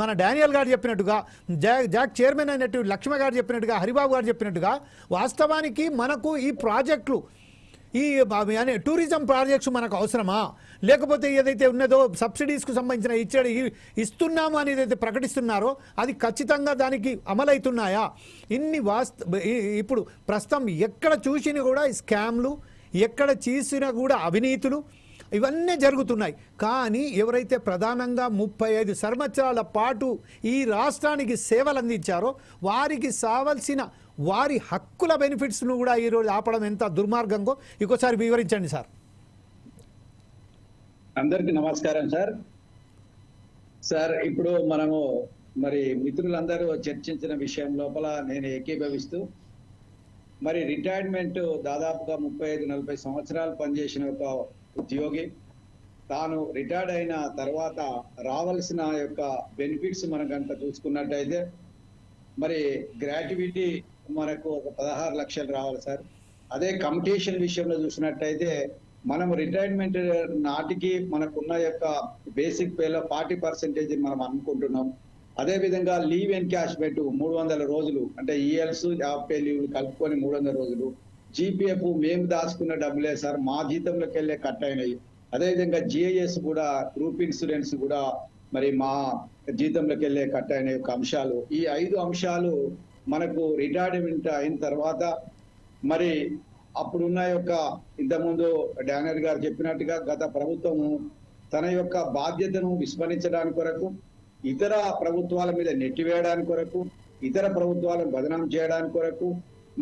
మన డానియల్ గారు చెప్పినట్టుగా, జాక్ చైర్మన్ అయినట్టు లక్ష్మ గారు చెప్పినట్టుగా, హరిబాబు గారు చెప్పినట్టుగా, వాస్తవానికి మనకు ఈ ప్రాజెక్టులు, ఈ టూరిజం ప్రాజెక్ట్స్ మనకు అవసరమా, లేకపోతే ఏదైతే ఉన్నదో సబ్సిడీస్కు సంబంధించిన ఇస్తున్నాము అని ఏదైతే ప్రకటిస్తున్నారో అది ఖచ్చితంగా దానికి అమలవుతున్నాయా? ఇప్పుడు ప్రస్తుతం ఎక్కడ చూసినా కూడా స్కామ్లు, ఎక్కడ చూసినా కూడా అవినీతులు ఇవన్నీ జరుగుతున్నాయి. కానీ ఎవరైతే ప్రధానంగా 35 సంవత్సరాల పాటు ఈ రాష్ట్రానికి సేవలు అందించారో వారికి కావలసిన వారి హక్కుల బెనిఫిట్స్ను కూడా ఈరోజు ఆపడం ఎంత దుర్మార్గంగా ఇంకోసారి వివరించండి సార్. అందరికీ నమస్కారం సార్. సార్, ఇప్పుడు మనము మరి మిత్రులందరూ చర్చించిన విషయం లోపల నేను ఏకీభవిస్తూ, మరి రిటైర్మెంట్ దాదాపుగా 35-40 సంవత్సరాలు పనిచేసిన ఒక ఉద్యోగి తాను రిటైర్డ్ అయిన తర్వాత రావాల్సిన యొక్క బెనిఫిట్స్ మనం కనుక చూసుకున్నట్టయితే మరి గ్రాట్యుటీ మనకు ఒక 16 లక్షలు రావాలి సార్. అదే కమిటేషన్ విషయంలో చూసినట్టయితే మనం రిటైర్మెంట్ నాటికి మనకున్న యొక్క బేసిక్ పేలో 40% మనం అనుకుంటున్నాం. అదే విధంగా లీవ్ ఎన్కాష్మెంట్ 300 రోజులు, అంటే ఈఎల్స్ యాప్ పే లీవ్లు కలుపుకొని 300 రోజులు. జీపీఎఫ్ మేము దాచుకున్న డబ్బులే సార్, మా జీతంలోకి వెళ్ళే కట్ అయినాయి. అదేవిధంగా జిఐఎస్ కూడా, గ్రూప్ ఇన్సూరెన్స్ కూడా మరి మా జీతంలోకి వెళ్ళే కట్ అయిన యొక్క అంశాలు. ఈ 5 అంశాలు మనకు రిటైర్మెంట్ అయిన తర్వాత మరి అప్పుడున్న యొక్క ఇంతకుముందు డానియల్ గారు చెప్పినట్టుగా గత ప్రభుత్వము తన యొక్క బాధ్యతను విస్మరించడానికి కొరకు, ఇతర ప్రభుత్వాల మీద నెట్టివేయడానికి కొరకు, ఇతర ప్రభుత్వాలను బదనాం చేయడానికి కొరకు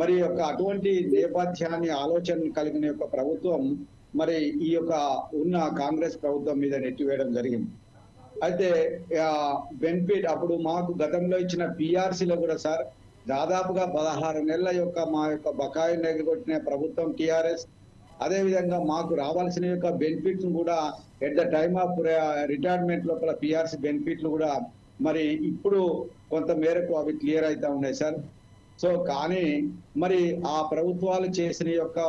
మరి యొక్క అటువంటి నేపథ్యాన్ని ఆలోచన కలిగిన యొక్క ప్రభుత్వం మరి ఈ యొక్క ఉన్న కాంగ్రెస్ ప్రభుత్వం మీద నెట్టివేయడం జరిగింది. అయితే బెనిఫిట్ అప్పుడు మాకు గతంలో ఇచ్చిన పిఆర్సీలో కూడా సార్ దాదాపుగా 16 నెలల యొక్క మా యొక్క బకాయిలు ఎగగొట్టిన ప్రభుత్వం టిఆర్ఎస్. అదేవిధంగా మాకు రావాల్సిన యొక్క బెనిఫిట్స్ కూడా at the time of retirement లోపల పిఆర్సీ బెనిఫిట్లు కూడా మరి ఇప్పుడు కొంత మేరకు అవి క్లియర్ అవుతా ఉన్నాయి సార్. సో కానీ మరి ఆ ప్రభుత్వాలు చేసిన యొక్క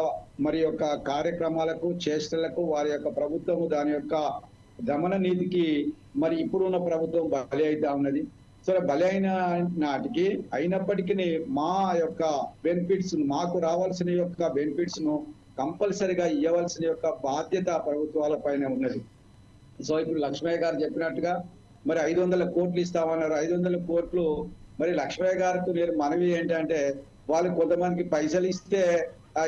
మరి యొక్క కార్యక్రమాలకు, చేష్టలకు వారి యొక్క ప్రభుత్వము దాని యొక్క దమన నీతికి మరి ఇప్పుడున్న ప్రభుత్వం బలి అవుతా ఉన్నది. సో బలి అయిన నాటికి అయినప్పటికీ మా యొక్క బెనిఫిట్స్, మాకు రావాల్సిన యొక్క బెనిఫిట్స్ ను కంపల్సరిగా ఇవ్వవలసిన యొక్క బాధ్యత ప్రభుత్వాల పైన ఉన్నది. సో ఇప్పుడు లక్ష్మయ్య గారు చెప్పినట్టుగా మరి 500 కోట్లు ఇస్తామన్నారు. 500 కోట్లు మరి లక్ష్మయ్య గారికి నేను మనవి ఏంటంటే, వాళ్ళు కొంతమందికి పైసలు ఇస్తే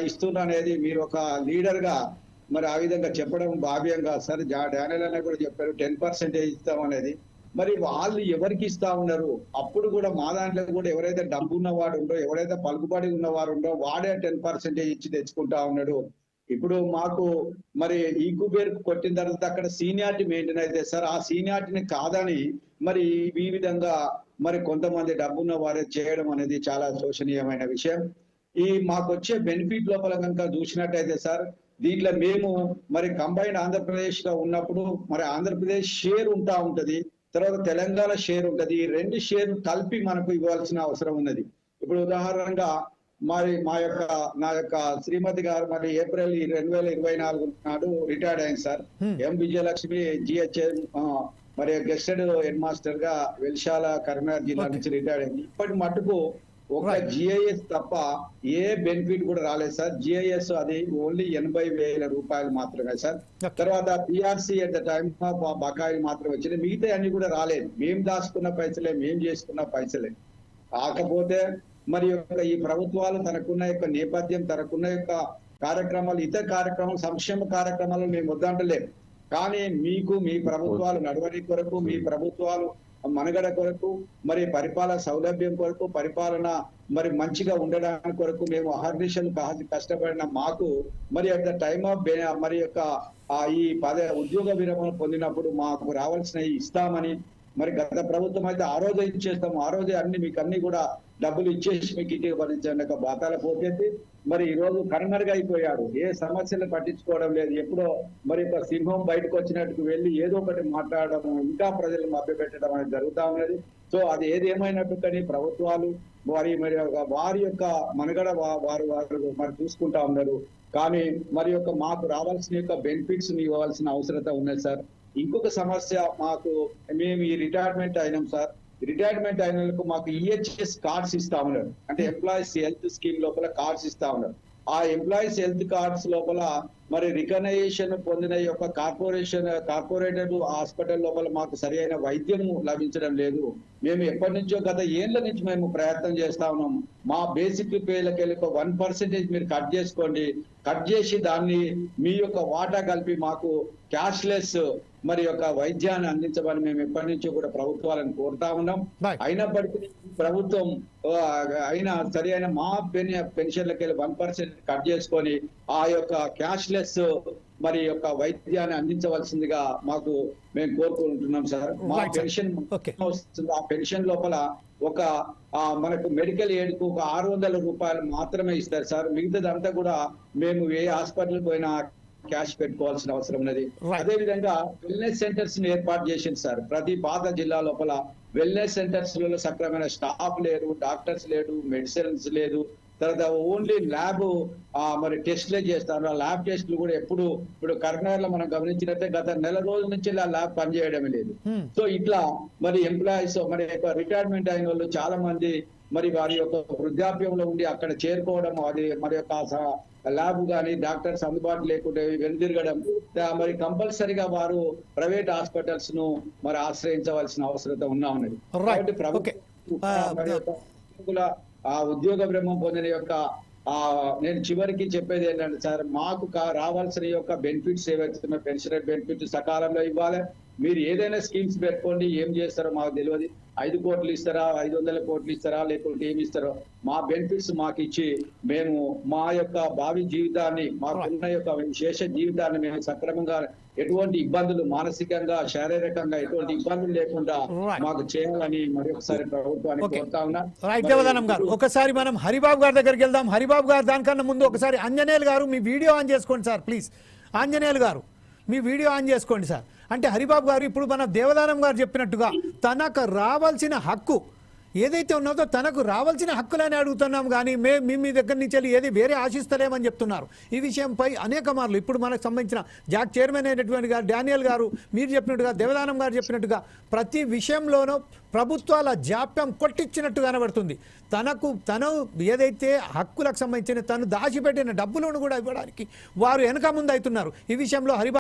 ఇస్తున్నా అనేది మీరు ఒక లీడర్ గా మరి ఆ విధంగా చెప్పడం భావ్యంగా సార్. డానియల్ అన్న కూడా చెప్పారు 10% ఇస్తాం అనేది. మరి వాళ్ళు ఎవరికి ఇస్తా ఉన్నారు? అప్పుడు కూడా మా దాంట్లో కూడా ఎవరైతే డబ్బు ఉన్నవాడు ఉండో, ఎవరైతే పలుకుబడి ఉన్నవారు ఉండో వాడే 10% ఇచ్చి తెచ్చుకుంటా ఉన్నాడు. ఇప్పుడు మాకు మరి ఈ కుబేర్ కొట్టిన తర్వాత అక్కడ సీనియారిటీ మెయింటైన్ అయితే సార్, ఆ సీనియారిటీని కాదని మరి ఈ విధంగా మరి కొంతమంది డబ్బున్న వారే చేయడం అనేది చాలా శోచనీయమైన విషయం. ఈ మాకు వచ్చే బెనిఫిట్ లోపల కనుక చూసినట్టయితే సార్, దీంట్లో మేము మరి కంబైన్డ్ ఆంధ్రప్రదేశ్ గా ఉన్నప్పుడు మరి ఆంధ్రప్రదేశ్ షేర్ ఉంటా ఉంటది, తర్వాత తెలంగాణ షేర్ ఉంటది. ఈ 2 షేర్లు కలిపి మనకు ఇవ్వాల్సిన అవసరం ఉన్నది. ఇప్పుడు ఉదాహరణగా మరి నా యొక్క శ్రీమతి గారు మరి ఏప్రిల్ 2024 నాడు రిటైర్డ్ అయింది సార్. ఎం విజయలక్ష్మి జిహెచ్ఎం మరి గెస్టెడ్ హెడ్ మాస్టర్ గా వెల్శాల కరీంనగర్ జిల్లా నుంచి రిటైర్డ్ అయింది. ఇప్పటి మటుకు ఒక జిఐఎస్ తప్ప ఏ బెనిఫిట్ కూడా రాలేదు సార్. జిఐఎస్ అది ఓన్లీ 80,000 రూపాయలు మాత్రమే సార్. తర్వాత PRC at the time of బకాయిలు మాత్రం వచ్చింది, మిగతా అన్ని కూడా రాలేదు. మేము దాచుకున్న పైసలే, మేము చేసుకున్న పైసలే. కాకపోతే మరి యొక్క ఈ ప్రభుత్వాలు తనకున్న యొక్క నేపథ్యం, తనకున్న యొక్క కార్యక్రమాలు, ఇతర కార్యక్రమాలు, సంక్షేమ కార్యక్రమాలు మేము వద్దంటలేము. కానీ మీకు మీ ప్రభుత్వాలు నడవడి కొరకు, మీ ప్రభుత్వాలు మనుగడ కొరకు, మరి పరిపాలన సౌలభ్యం కొరకు, పరిపాలన మరి మంచిగా ఉండడానికి కొరకు మేము అహర్నిశలు కష్టపడిన మాకు మరి అట్ ద టైమ్ ఆఫ్ మరి యొక్క ఈ ఉద్యోగ విరమణ పొందినప్పుడు మాకు రావాల్సిన ఇస్తామని మరి గత ప్రభుత్వం అయితే ఆ రోజే ఇచ్చేస్తాము, ఆ రోజే మీకు అన్ని కూడా డబ్బులు ఇచ్చేసి మీకు ఇంటికి పంపించండి ఒక బాతాల పోతే మరి ఈ రోజు కనుమరుగైపోయాడు. ఏ సమస్యలు పట్టించుకోవడం లేదు. ఎప్పుడో మరి ఒక సింహం బయటకు వచ్చినట్టుకు వెళ్ళి ఏదో ఒకటి మాట్లాడడం, ఇంకా ప్రజలు మభ్యపెట్టడం అనేది జరుగుతా ఉన్నది. సో అది ఏది ఏమైనట్టు కానీ ప్రభుత్వాలు వారి యొక్క మనుగడ వారు మరి చూసుకుంటా ఉన్నారు. కానీ మరి యొక్క మాకు రావాల్సిన యొక్క బెనిఫిట్స్ ఇవ్వాల్సిన అవసరత ఉన్నది సార్. ఇంకొక సమస్య మాకు, మేము ఈ రిటైర్మెంట్ అయినాం సార్. రిటైర్మెంట్ అయిన వాళ్ళకు మాకు ఈహెచ్ఎస్ కార్డ్స్ ఇస్తా ఉన్నారు, అంటే ఎంప్లాయీస్ హెల్త్ స్కీమ్ లోపల కార్డ్స్ ఇస్తా ఉన్నారు. ఆ ఎంప్లాయీస్ హెల్త్ కార్డ్స్ లోపల మరి రికగ్నైజేషన్ పొందిన యొక్క కార్పొరేటర్ హాస్పిటల్ లోపల మాకు సరి అయిన వైద్యం లభించడం లేదు. మేము ఎప్పటి నుంచో గత ఏళ్ల నుంచి మేము ప్రయత్నం చేస్తా ఉన్నాం. మా బేసిక్ పేలకెళ్ళి 1% మీరు కట్ చేసుకోండి, కట్ చేసి దాన్ని మీ యొక్క వాటా కలిపి మాకు క్యాష్లెస్ మరి యొక్క వైద్యాన్ని అందించమని మేము ఎప్పటి నుంచో కూడా ప్రభుత్వాలను కోరుతా ఉన్నాం. అయినప్పటికీ ప్రభుత్వం అయినా సరి అయిన మా పెన్షన్లకి 1% కట్ చేసుకొని ఆ యొక్క క్యాష్లెస్ మరి యొక్క వైద్యాన్ని అందించవలసిందిగా మాకు మేము కోరుకుంటున్నాం సార్. మా పెన్షన్ వస్తుంది, ఆ పెన్షన్ లోపల ఒక మనకు మెడికల్ ఎయిడ్ కు ఒక 600 రూపాయలు మాత్రమే ఇస్తారు సార్. మిగతాదంతా కూడా మేము ఏ హాస్పిటల్ పోయినా క్యాష్ పెట్టుకోవాల్సిన అవసరం ఉన్నది. అదే విధంగా వెల్నెస్ సెంటర్స్ ని ఏర్పాటు చేసింది సార్. ప్రతి పాత జిల్లా లోపల వెల్నెస్ సెంటర్స్ లలో సక్రమైన స్టాఫ్ లేరు, డాక్టర్స్ లేరు, మెడిసిన్స్ లేదు. తర్వాత ఓన్లీ ల్యాబ్ మరి టెస్ట్లే చేస్తారు. ఆ ల్యాబ్ టెస్ట్లు కూడా ఇప్పుడు కరీంనగర్ లో మనం గమనించినట్టే గత నెల రోజుల నుంచి ఆ ల్యాబ్ పనిచేయడమే లేదు. సో ఇట్లా మరి ఎంప్లాయీస్ మరి రిటైర్మెంట్ అయిన వాళ్ళు చాలా మంది మరి వారి యొక్క వృద్ధాప్యంలో ఉండి అక్కడ చేరుకోవడం, అది మరి యొక్క ల్యాబ్ కానీ డాక్టర్స్ అందుబాటు లేకుండా వెనుదిరగడం, మరి కంపల్సరిగా వారు ప్రైవేట్ హాస్పిటల్స్ ను మరి ఆశ్రయించవలసిన అవసరం ఉన్నది. కాబట్టి ప్రభుత్వ ఆ ఉద్యోగ బ్రహ్మం పొందిన యొక్క నేను చివరికి చెప్పేది ఏంటంటే సార్, మాకు రావాల్సిన యొక్క బెనిఫిట్స్ ఏవైతే పెన్షనర్ బెనిఫిట్ సకాలంలో ఇవ్వాలి. మీరు ఏదైనా స్కీమ్స్ పెట్టుకోండి, ఏం చేస్తారో మాకు తెలియదు. 5 కోట్లు ఇస్తారా, 500 కోట్లు ఇస్తారా, లేకుంటే ఏమి ఇస్తారో మా బెనిఫిట్స్ మాకు ఇచ్చి మేము మా యొక్క భావి జీవితాన్ని, మాకున్న యొక్క విశేష జీవితాన్ని మేము సక్రమంగా ఎటువంటి ఇబ్బందులు మానసికంగా శారీరకంగా ఎటువంటి ఇబ్బందులు లేకుండా మాకు చేయాలని మరి ఒకసారి ప్రభుత్వానికి కోరుతా ఉన్నా. దేవదానం గారు, ఒకసారి మనం హరిబాబు గారి దగ్గరికి వెళ్దాం. హరిబాబు గారు, దానికన్నా ముందు ఒకసారి ఆంజనేయులు గారు మీ వీడియో ఆన్ చేసుకోండి సార్ ప్లీజ్. ఆంజనేయులు గారు మీ వీడియో ఆన్ చేసుకోండి సార్. అంటే హరిబాబు గారు ఇప్పుడు మన దేవదానం గారు చెప్పినట్టుగా తనకు రావాల్సిన హక్కు ఏదైతే ఉన్నదో తనకు రావాల్సిన హక్కులని అడుగుతున్నాం, కానీ మీ దగ్గర నుంచి వెళ్ళి ఏది వేరే ఆశిస్తలేమని చెప్తున్నారు. ఈ విషయంపై అనేక మార్లు ఇప్పుడు మనకు సంబంధించిన జాక్ చైర్మన్ అయినటువంటి గారు డానియల్ గారు మీరు చెప్పినట్టుగా, దేవదానం గారు చెప్పినట్టుగా ప్రతి విషయంలోనూ ప్రభుత్వాల జాప్యం కొట్టించినట్టు కనబడుతుంది. తను ఏదైతే హక్కులకు సంబంధించిన తను దాచిపెట్టిన డబ్బులను కూడా ఇవ్వడానికి వారు వెనక ముందు అవుతున్నారు. ఈ విషయంలో హరిబాబు